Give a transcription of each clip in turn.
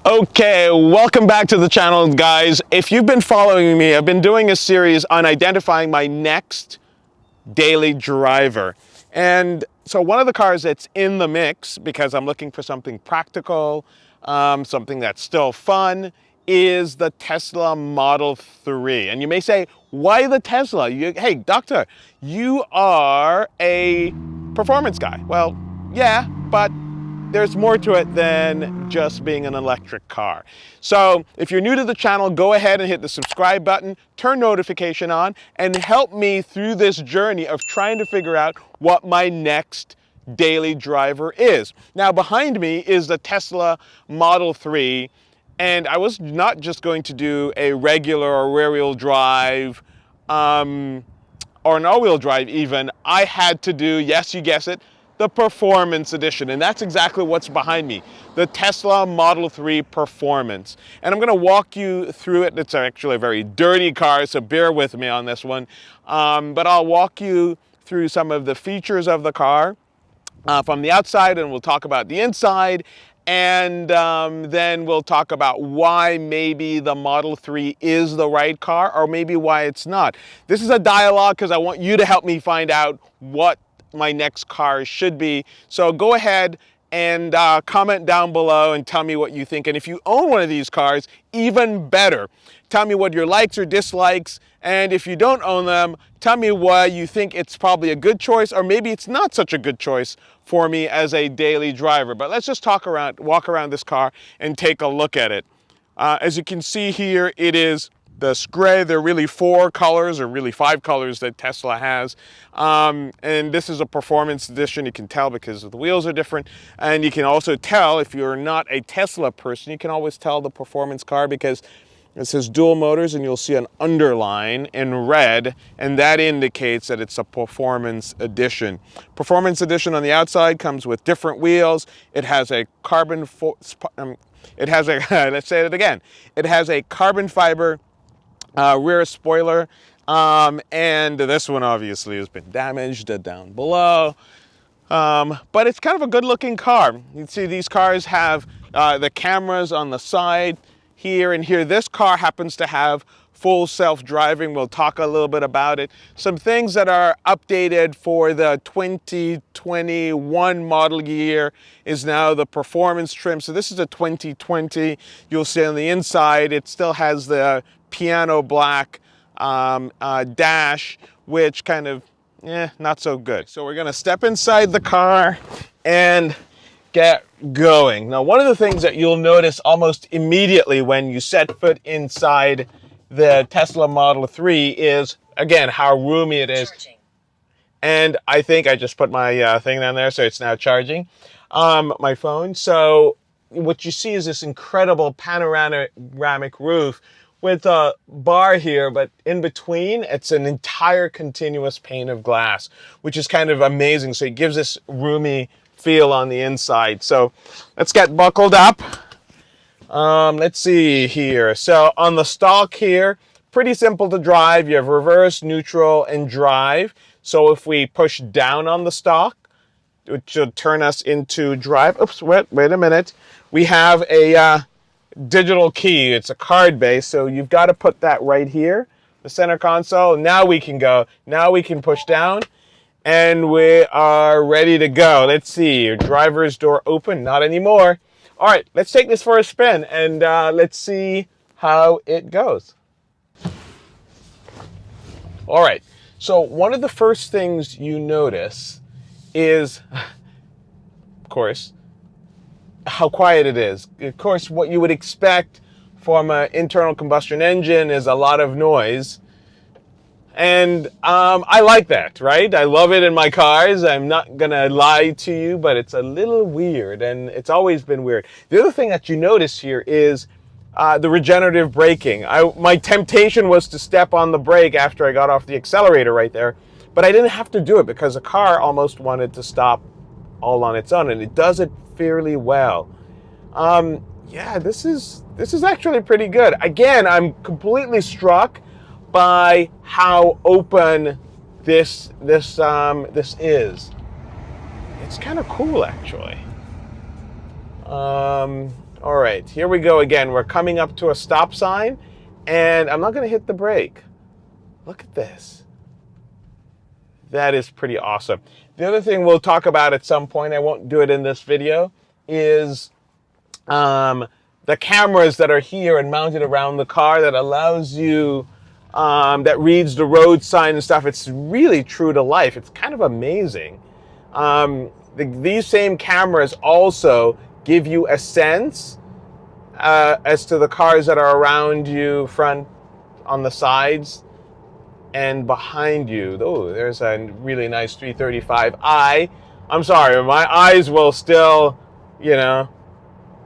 Okay, welcome back to the channel, guys. If you've been following me, I've been doing a series on identifying my next daily driver. And so one of the cars that's in the mix, because I'm looking for something practical, something that's still fun, is the Tesla Model 3. And you may say, why the Tesla? Hey, doctor, you are a performance guy. Well, yeah, but there's more to it than just being an electric car. So if you're new to the channel, go ahead and hit the subscribe button, turn notification on, and help me through this journey of trying to figure out what my next daily driver is. Now behind me is the Tesla Model 3, and I was not just going to do a regular or rear-wheel drive, or an all-wheel drive even. I had to do, yes, you guessed it, the Performance Edition, and that's exactly what's behind me, the Tesla Model 3 Performance. And I'm going to walk you through it. It's actually a very dirty car, so bear with me on this one. But I'll walk you through some of the features of the car from the outside, and we'll talk about the inside. And then we'll talk about why maybe the Model 3 is the right car, or maybe why it's not. This is a dialogue because I want you to help me find out what my next car should be. So go ahead and comment down below and tell me what you think. And if you own one of these cars, even better. Tell me what your likes or dislikes. And if you don't own them, tell me why you think it's probably a good choice, or maybe it's not such a good choice for me as a daily driver. But let's just walk around this car and take a look at it. As you can see here, it is this gray. There are really 4 colors, or really 5 colors that Tesla has. And this is a Performance Edition. You can tell because the wheels are different. And you can also tell, if you're not a Tesla person, you can always tell the performance car because it says dual motors, and you'll see an underline in red, and that indicates that it's a Performance Edition. Performance Edition on the outside comes with different wheels. It has a let's say it again. It has a carbon fiber rear spoiler, and this one obviously has been damaged down below, but it's kind of a good looking car. You see these cars have the cameras on the side here and here. This car happens to have full self-driving. We'll talk a little bit about it. Some things that are updated for the 2021 model year is now the performance trim. So this is a 2020. You'll see on the inside it still has the piano black dash, which kind of, not so good. So we're gonna step inside the car and get going. Now, one of the things that you'll notice almost immediately when you set foot inside the Tesla Model 3 is, again, how roomy it is. Charging. And I think I just put my thing down there, so it's now charging my phone. So what you see is this incredible panoramic roof with a bar here, but in between, it's an entire continuous pane of glass, which is kind of amazing. So it gives this roomy feel on the inside. So let's get buckled up. Let's see here. So on the stalk here, pretty simple to drive. You have reverse, neutral, and drive. So if we push down on the stalk, it should turn us into drive. Oops, wait a minute. We have a digital key. It's a card base, so you've got to put that right here, the center console. Now we can go. Now we can push down, and we are ready to go. Let's see. Your driver's door open. Not anymore. All right, let's take this for a spin, and let's see how it goes. All right, so one of the first things you notice is, of course, how quiet it is. Of course, what you would expect from an internal combustion engine is a lot of noise. And I like that, right? I love it in my cars. I'm not gonna lie to you, but it's a little weird, and it's always been weird. The other thing that you notice here is the regenerative braking. My temptation was to step on the brake after I got off the accelerator right there, but I didn't have to do it because the car almost wanted to stop all on its own, and it does it fairly well. Yeah, this is actually pretty good. Again, I'm completely struck by how open this is. It's kind of cool, actually. All right, here we go again. We're coming up to a stop sign, and I'm not going to hit the brake. Look at this. That is pretty awesome. The other thing we'll talk about at some point, I won't do it in this video, is the cameras that are here and mounted around the car that allows you, that reads the road sign and stuff. It's really true to life. It's kind of amazing. These same cameras also give you a sense as to the cars that are around you, front, on the sides, and behind you. Oh, there's a really nice 335i. I'm sorry, my eyes will still, you know.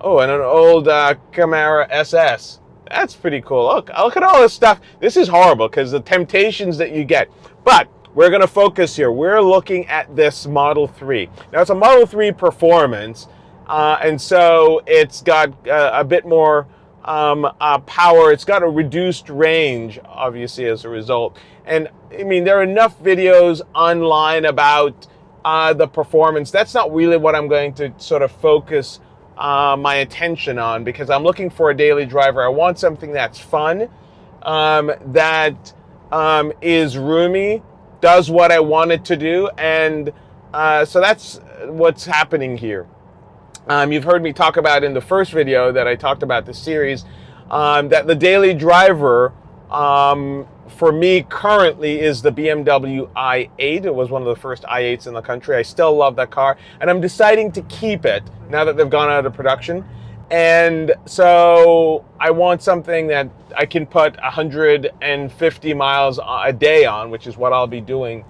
Oh, and an old Camaro SS. That's pretty cool. Look at all this stuff. This is horrible because the temptations that you get. But we're going to focus here. We're looking at this Model 3. Now, it's a Model 3 Performance, and so it's got a bit more power. It's got a reduced range, obviously, as a result. And, I mean, there are enough videos online about the performance. That's not really what I'm going to sort of focus my attention on, because I'm looking for a daily driver. I want something that's fun, that is roomy, does what I want it to do, and so that's what's happening here. You've heard me talk about in the first video that I talked about the series, that the daily driver for me currently is the BMW i8. It was one of the first i8s in the country. I still love that car, and I'm deciding to keep it now that they've gone out of production. And so I want something that I can put 150 miles a day on, which is what I'll be doing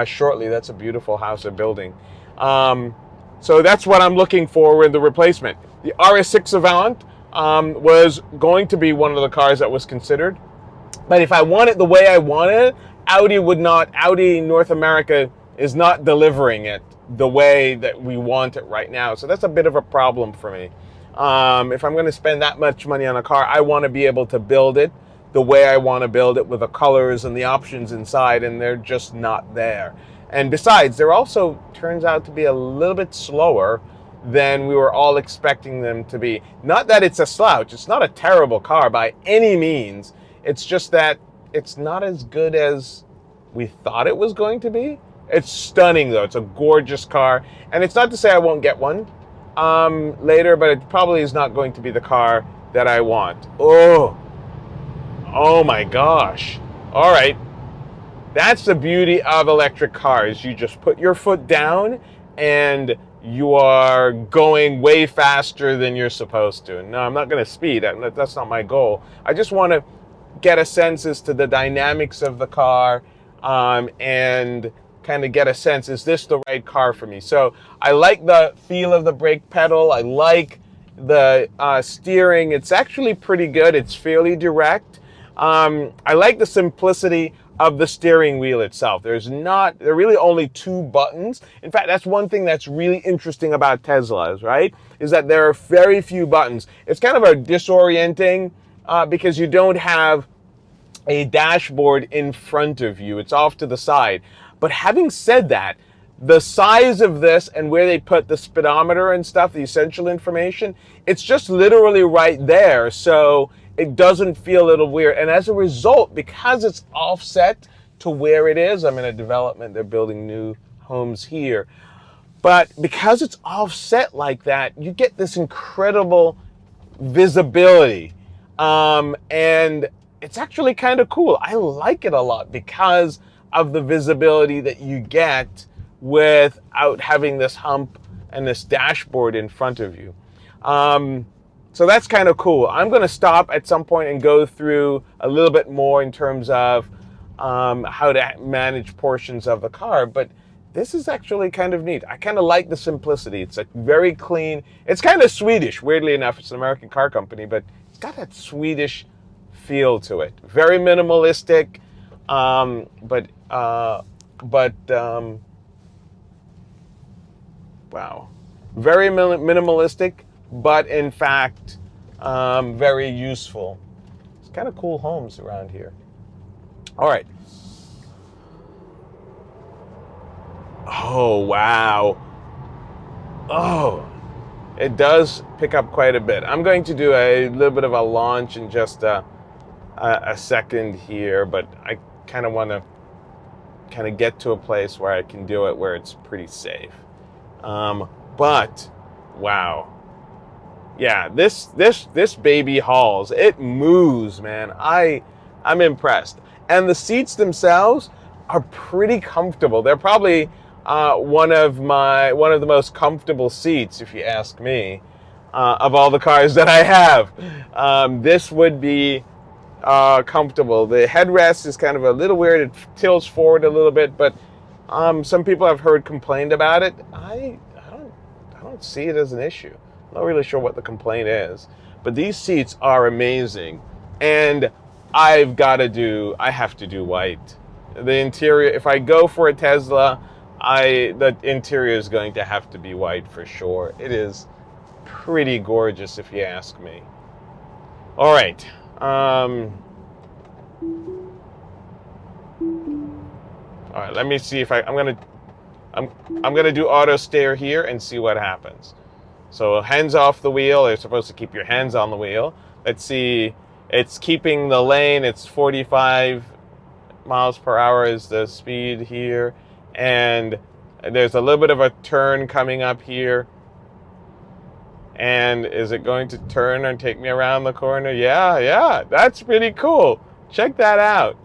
shortly. That's a beautiful house they're building. So that's what I'm looking for in the replacement. The RS6 Avant was going to be one of the cars that was considered. But if I want it the way I want it, Audi North America is not delivering it the way that we want it right now. So that's a bit of a problem for me. If I'm going to spend that much money on a car, I want to be able to build it the way I want to build it, with the colors and the options inside, and they're just not there. And besides, they're also turns out to be a little bit slower than we were all expecting them to be. Not that it's a slouch. It's not a terrible car by any means. It's just that it's not as good as we thought it was going to be. It's stunning, though. It's a gorgeous car. And it's not to say I won't get one later, but it probably is not going to be the car that I want. Oh my gosh. All right. That's the beauty of electric cars. You just put your foot down and you are going way faster than you're supposed to. No, I'm not going to speed. That's not my goal. I just want to get a sense as to the dynamics of the car, and kind of get a sense, is this the right car for me? So I like the feel of the brake pedal. I like the steering. It's actually pretty good. It's fairly direct. I like the simplicity of the steering wheel itself. There are really only two buttons. In fact, that's one thing that's really interesting about Teslas, right? Is that there are very few buttons. It's kind of a disorienting because you don't have a dashboard in front of you. It's off to the side. But having said that, the size of this and where they put the speedometer and stuff, the essential information, it's just literally right there. So it doesn't feel a little weird. And as a result, because it's offset to where it is, I'm in a development, they're building new homes here. But because it's offset like that, you get this incredible visibility. And it's actually kind of cool. I like it a lot because of the visibility that you get without having this hump and this dashboard in front of you. So that's kind of cool. I'm going to stop at some point and go through a little bit more in terms of how to manage portions of the car, but this is actually kind of neat. I kind of like the simplicity. It's like very clean. It's kind of Swedish, weirdly enough. It's an American car company, but it's got that Swedish feel to it. Very minimalistic, wow. Very minimalistic, but in fact, very useful. It's kind of cool homes around here. All right. Oh, wow. Oh, It does pick up quite a bit. I'm going to do a little bit of a launch in just a second here, but I kind of want to kind of get to a place where I can do it where it's pretty safe. But wow, yeah, this baby hauls. It moves, man. I'm impressed, and the seats themselves are pretty comfortable. They're probably one of the most comfortable seats, if you ask me, of all the cars that I have. This would be comfortable. The headrest is kind of a little weird. It tilts forward a little bit, but some people I've heard complained about it. I don't see it as an issue. I'm not really sure what the complaint is, but these seats are amazing, and I have to do white. The interior, if I go for a Tesla, the interior is going to have to be white for sure. It is pretty gorgeous, if you ask me. All right. All right. Let me see if I'm gonna do auto steer here and see what happens. So hands off the wheel. You're supposed to keep your hands on the wheel. Let's see. It's keeping the lane. It's 45 miles per hour is the speed here, and there's a little bit of a turn coming up here. And is it going to turn and take me around the corner? Yeah, that's pretty cool. Check that out.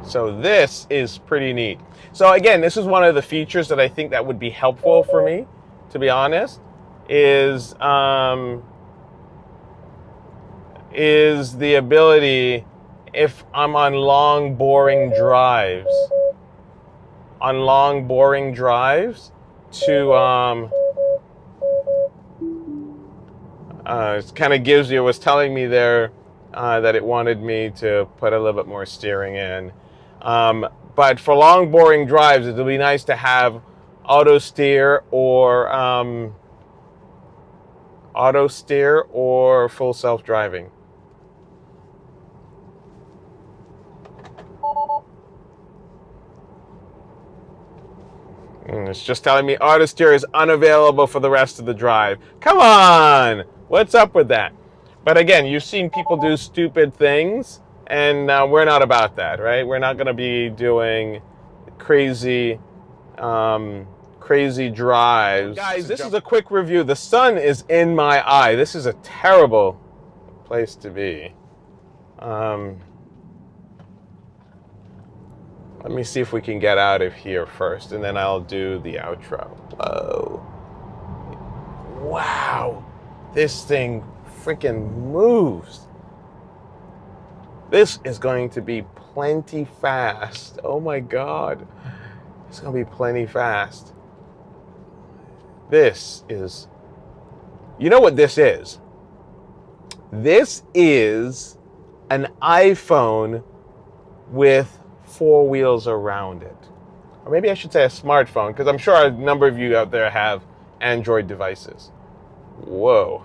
So this is pretty neat. So again, this is one of the features that I think that would be helpful for me, to be honest, is the ability, if I'm on long, boring drives, to it kind of gives you, it was telling me there that it wanted me to put a little bit more steering in. But for long, boring drives, it'll be nice to have auto steer or full self-driving. It's just telling me auto steer is unavailable for the rest of the drive. Come on! What's up with that? But again, you've seen people do stupid things, and we're not about that, right? We're not going to be doing crazy drives. Guys, this is a quick review. The sun is in my eye. This is a terrible place to be. Let me see if we can get out of here first, and then I'll do the outro. Whoa. Wow. This thing freaking moves. This is going to be plenty fast. Oh my God. It's going to be plenty fast. This is... You know what this is? This is an iPhone with 4 wheels around it. Or maybe I should say a smartphone, because I'm sure a number of you out there have Android devices. Whoa.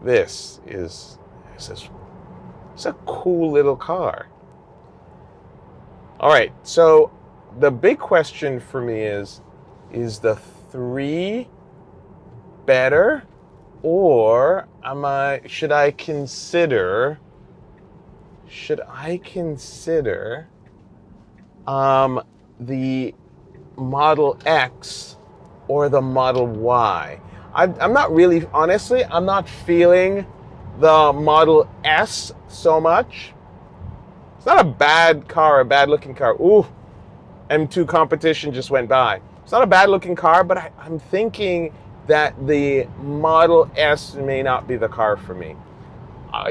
This is it's a cool little car. All right, so the big question for me is the 3 better, or should I consider the Model X or the Model Y? I'm not really, honestly, I'm not feeling the Model S so much. It's not a bad car, a bad looking car. Ooh, M2 competition just went by. It's not a bad looking car, but I'm thinking that the Model S may not be the car for me.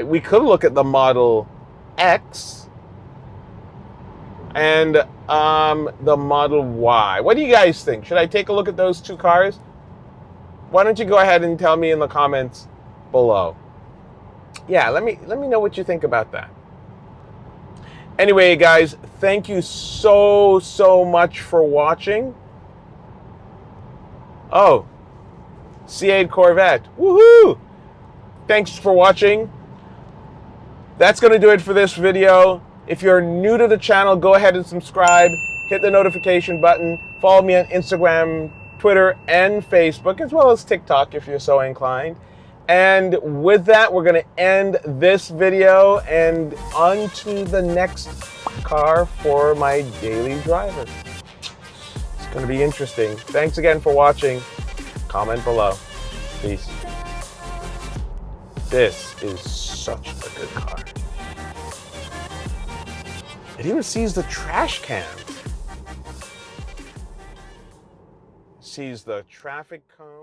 We could look at the Model X and the Model Y. What do you guys think? Should I take a look at those 2 cars? Why don't you go ahead and tell me in the comments below. Yeah, let me know what you think about that. Anyway, guys, thank you so much for watching. Oh, C8 Corvette. Woohoo! Thanks for watching. That's going to do it for this video. If you're new to the channel, go ahead and subscribe, hit the notification button, follow me on Instagram, Twitter, and Facebook, as well as TikTok if you're so inclined. And with that, we're going to end this video and on to the next car for my daily driver. It's going to be interesting. Thanks again for watching. Comment below. Peace. This is such a good car. It even sees the trash can. Sees the traffic cone.